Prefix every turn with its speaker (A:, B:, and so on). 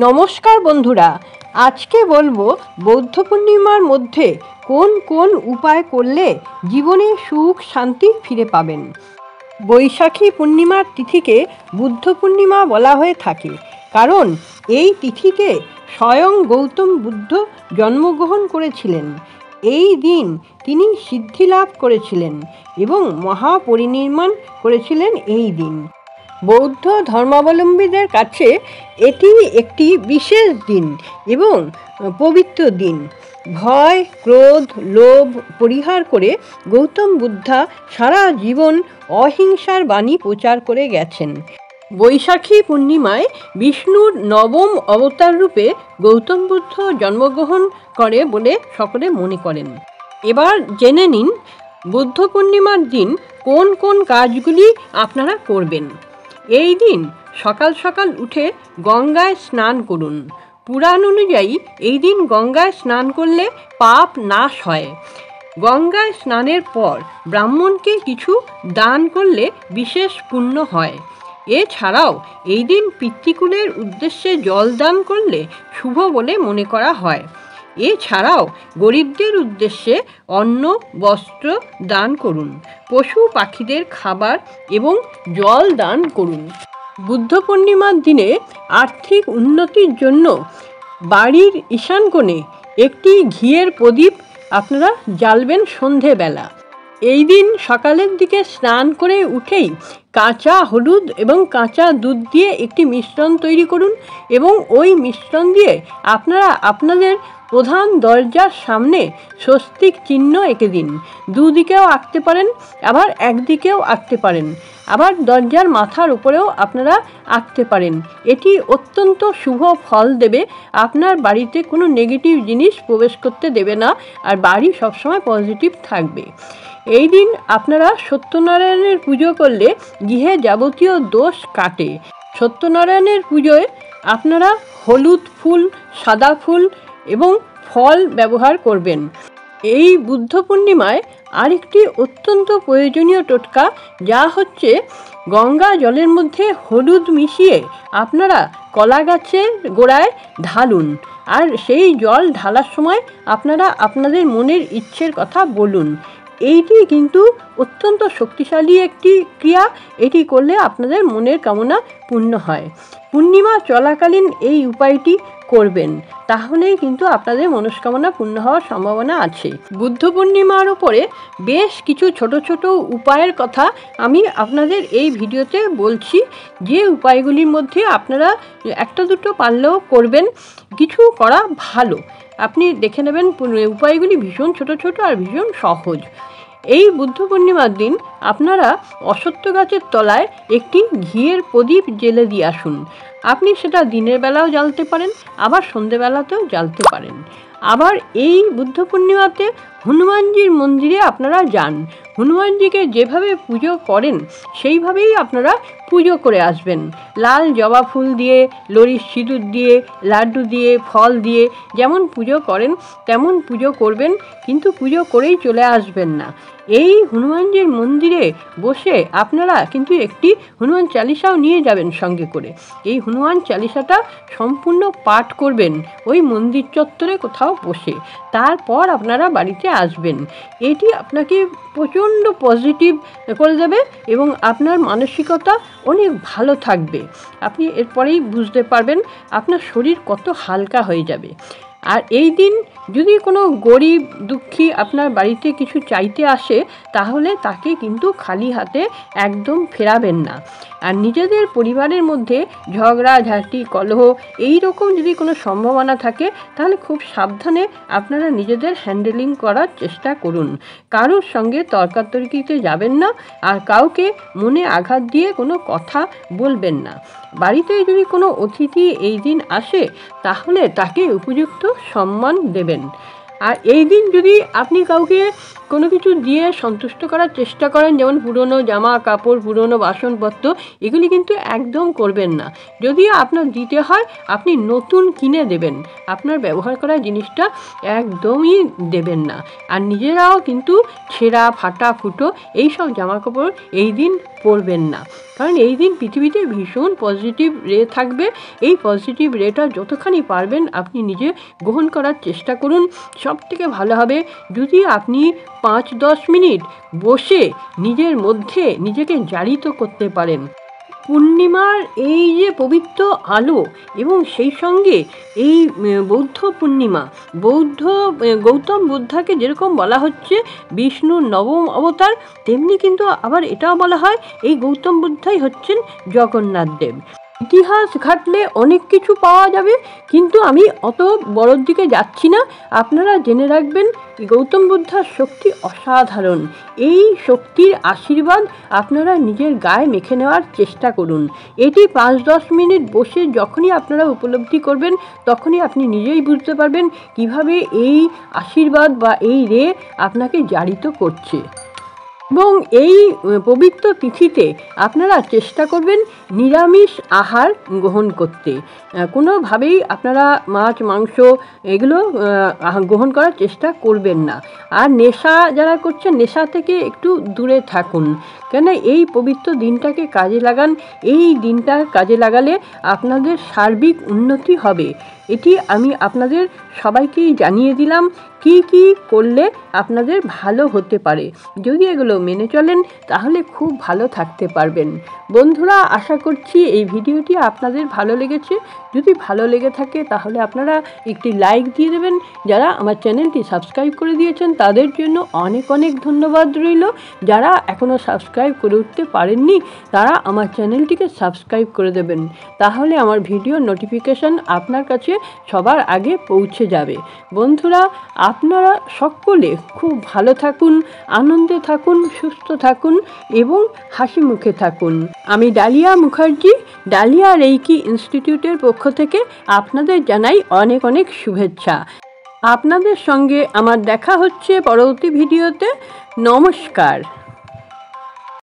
A: নমস্কার বন্ধুরা, আজকে বলবো বৌদ্ধ পূর্ণিমার মধ্যে কোন কোন উপায় করলে জীবনে সুখ শান্তি ফিরে পাবেন। বৈশাখী পূর্ণিমার তিথিকে বুদ্ধ পূর্ণিমা বলা হয়ে থাকে, কারণ এই তিথিতে স্বয়ং গৌতম বুদ্ধ জন্মগ্রহণ করেছিলেন। এই দিন তিনি সিদ্ধি লাভ করেছিলেন এবং মহাপরিনির্বাণ করেছিলেন এই দিন। বৌদ্ধ ধর্মাবলম্বীদের কাছে এটি একটি বিশেষ দিন এবং পবিত্র দিন। ভয়, ক্রোধ, লোভ পরিহার করে গৌতম বুদ্ধা সারা জীবন অহিংসার বাণী প্রচার করে গেছেন। বৈশাখী পূর্ণিমায় বিষ্ণুর নবম অবতার রূপে গৌতম বুদ্ধ জন্মগ্রহণ করে বলে সকলে মনে করেন। এবার জেনে নিন বুদ্ধ পূর্ণিমার দিন কোন কোন কাজগুলি আপনারা করবেন। এই দিন সকাল সকাল উঠে গঙ্গায় স্নান করুন। পুরাণ অনুযায়ী এই দিন গঙ্গায় স্নান করলে পাপ নাশ হয়। গঙ্গায় স্নানের পর ব্রাহ্মণকে কিছু দান করলে বিশেষ পুণ্য হয়। এছাড়াও এই দিন পিতৃকুলের উদ্দেশ্যে জল দান করলে শুভ বলে মনে করা হয়। এছাড়াও গরিবদের উদ্দেশ্যে অন্ন বস্ত্র দান করুন। পশু পাখিদের খাবার এবং জল দান করুন। বুদ্ধ পূর্ণিমার দিনে আর্থিক উন্নতির জন্য বাড়ির ঈশান কোণে একটি ঘিয়ের প্রদীপ আপনারা জ্বালবেন সন্ধেবেলা। এই দিন সকালের দিকে স্নান করে উঠেই কাঁচা হলুদ এবং কাঁচা দুধ দিয়ে একটি মিশ্রণ তৈরি করুন এবং ওই মিশ্রণ দিয়ে আপনারা আপনাদের প্রধান দরজার সামনে স্বস্তিক চিহ্ন এঁকে দিন। দুদিকেও আঁকতে পারেন, আবার একদিকেও আঁকতে পারেন, আবার দরজার মাথার উপরেও আপনারা আঁকতে পারেন। এটি অত্যন্ত শুভ ফল দেবে। আপনার বাড়িতে কোনো নেগেটিভ জিনিস প্রবেশ করতে দেবে না, আর বাড়ি সবসময় পজিটিভ থাকবে। এই দিন আপনারা সত্যনারায়ণের পুজো করলে গৃহে যাবতীয় দোষ কাটে। সত্যনারায়ণের পুজোয় আপনারা হলুদ ফুল, সাদা ফুল এবং ফল ব্যবহার করবেন। এই বুদ্ধ পূর্ণিমায় আরেকটি অত্যন্ত প্রয়োজনীয় টোটকা, যা হচ্ছে গঙ্গা জলের মধ্যে হলুদ মিশিয়ে আপনারা কলা গাছের গোড়ায় ঢালুন, আর সেই জল ঢালার সময় আপনারা আপনাদের মনের ইচ্ছের কথা বলুন। এইটি কিন্তু অত্যন্ত শক্তিশালী একটি ক্রিয়া। এটি করলে আপনাদের মনের কামনা পূর্ণ হয়। পূর্ণিমা চলাকালীন এই উপায়টি করবেন, তাহলেই কিন্তু আপনাদের মনস্কামনা পূর্ণ হওয়ার সম্ভাবনা আছে। বুদ্ধ পূর্ণিমার উপরে বেশ কিছু ছোট ছোট উপায়ের কথা আমি আপনাদের এই ভিডিওতে বলছি, যে উপায়গুলির মধ্যে আপনারা একটা দুটো পারলেও করবেন। কিছু করা ভালো, আপনি দেখে নেবেন। উপায়গুলি ভীষণ ছোট ছোট আর ভীষণ সহজ। এই বুদ্ধ পূর্ণিমার দিন আপনারা অশ্বত্থ গাছের তলায় একটি ঘিয়ের প্রদীপ জ্বেলে দিয়ে আসুন। আপনি সেটা দিনের বেলাও জ্বালতে পারেন, আবার সন্ধেবেলাতেও জ্বালতে পারেন। আবার এই বুদ্ধ পূর্ণিমাতে হনুমানজির মন্দিরে আপনারা যান। হনুমানজিকে যেভাবে পুজো করেন সেইভাবেই আপনারা পুজো করে আসবেন। লাল জবা ফুল দিয়ে, লরির সিঁদুর দিয়ে, লাড্ডু দিয়ে, ফল দিয়ে যেমন পুজো করেন তেমন পুজো করবেন, কিন্তু পুজো করেই চলে আসবেন না। এই হনুমানজির মন্দিরে বসে আপনারা কিন্তু একটি হনুমান চালিসাও নিয়ে যাবেন সঙ্গে করে। এই হনুমান চালিসাটা সম্পূর্ণ পাঠ করবেন ওই মন্দির চত্বরে কোথাও বসে। তারপর আপনারা বাড়িতে আসবেন। এটি আপনাকে প্রচণ্ড পজিটিভ করে দেবে এবং আপনার মানসিকতা অনেক ভালো থাকবে। আপনি এরপরেই বুঝতে পারবেন আপনার শরীর কত হালকা হয়ে যাবে। আর এই দিন যদি কোনো গরিব দুঃখী আপনার বাড়িতে কিছু চাইতে আসে, তাহলে তাকে কিন্তু খালি হাতে একদম ফেরাবেন না। আর নিজেদের পরিবারের মধ্যে ঝগড়াঝাঁটি, কলহ এই রকম যদি কোনো সম্ভাবনা থাকে, তাহলে খুব সাবধানে আপনারা নিজেদের হ্যান্ডেলিং করার চেষ্টা করুন। কারোর সঙ্গে তর্কাতর্কিতে যাবেন না, আর কাউকে মনে আঘাত দিয়ে কোনো কথা বলবেন না। বাড়িতে যদি কোনো অতিথি এই দিন আসে, তাহলে তাকে উপযুক্ত সম্মান দেবেন। আর এই দিন যদি আপনি কাউকে কোনো কিছু দিয়ে সন্তুষ্ট করার চেষ্টা করেন, যেমন পুরনো জামা কাপড়, পুরনো বাসনপত্র, এগুলি কিন্তু একদম করবেন না। যদি আপনার দিতে হয় আপনি নতুন কিনে দেবেন, আপনার ব্যবহার করা জিনিসটা একদমই দেবেন না। আর নিজেরাও কিন্তু ছেঁড়া ফাটা ফুটো এইসব জামা কাপড় এই দিন পরবেন না, কারণ এই দিন পৃথিবীতে ভীষণ পজিটিভ রে থাকবে। এই পজিটিভ রেটা যতখানি পারবেন আপনি নিজে গ্রহণ করার চেষ্টা করুন, সব থেকে ভালো হবে যদি আপনি 5-10 মিনিট বসে নিজের মধ্যে নিজেকে জারিত করতে পারেন। পূর্ণিমার এই যে পবিত্র আলো এবং সেই সঙ্গে এই বৌদ্ধ পূর্ণিমা, গৌতম বুদ্ধাকে যেরকম বলা হচ্ছে বিষ্ণুর নবম অবতার, তেমনি কিন্তু আবার এটাও বলা হয় এই গৌতম বুদ্ধাই হচ্ছেন জগন্নাথ দেব। ইতিহাস ঘাটলে অনেক কিছু পাওয়া যাবে, কিন্তু আমি অত বড়র দিকে যাচ্ছি না। আপনারা জেনে রাখবেন গৌতম বুদ্ধার শক্তি অসাধারণ। এই শক্তির আশীর্বাদ আপনারা নিজের গায়ে মেখে নেওয়ার চেষ্টা করুন। এটি 5-10 মিনিট বসে যখনই আপনারা উপলব্ধি করবেন তখনই আপনি নিজেই বুঝতে পারবেন কিভাবে এই আশীর্বাদ বা এই রে আপনাকে জারিত করছে। এবং এই পবিত্র তিথিতে আপনারা চেষ্টা করবেন নিরামিষ আহার গ্রহণ করতে। কোনোভাবেই আপনারা মাছ মাংস এগুলো গ্রহণ করার চেষ্টা করবেন না। আর নেশা যারা করছেন নেশা থেকে একটু দূরে থাকুন, কেন এই পবিত্র দিনটাকে কাজে লাগান। এই দিনটা কাজে লাগালে আপনাদের সার্বিক উন্নতি হবে। এটি আমি আপনাদের সবাইকেই জানিয়ে দিলাম কি কি করলে আপনাদের ভালো হতে পারে। যদি এগুলো মেনে চলেন তাহলে খুব ভালো থাকতে পারবেন। বন্ধুরা, আশা করছি এই ভিডিওটি আপনাদের ভালো লেগেছে। যদি ভালো লেগে থাকে তাহলে আপনারা একটি লাইক দিয়ে দেবেন। যারা আমার চ্যানেলটি সাবস্ক্রাইব করে দিয়েছেন তাদের জন্য অনেক অনেক ধন্যবাদ রইল। যারা এখনও সাবস্ক্রাইব করে উঠতে পারেননি তারা আমার চ্যানেলটিকে সাবস্ক্রাইব করে দেবেন, তাহলে আমার ভিডিও নোটিফিকেশান আপনার কাছে সবার আগে পৌঁছে যাবে। বন্ধুরা, আপনারা সকলে খুব ভালো থাকুন, আনন্দে থাকুন, সুস্থ থাকুন এবং হাসি মুখে থাকুন। আমি ডালিয়া মুখার্জি, ডালিয়া রেইকি ইনস্টিটিউটের পক্ষ থেকে আপনাদের জানাই অনেক অনেক শুভেচ্ছা। আপনাদের সঙ্গে আমার দেখা হচ্ছে পরবর্তী ভিডিওতে। নমস্কার।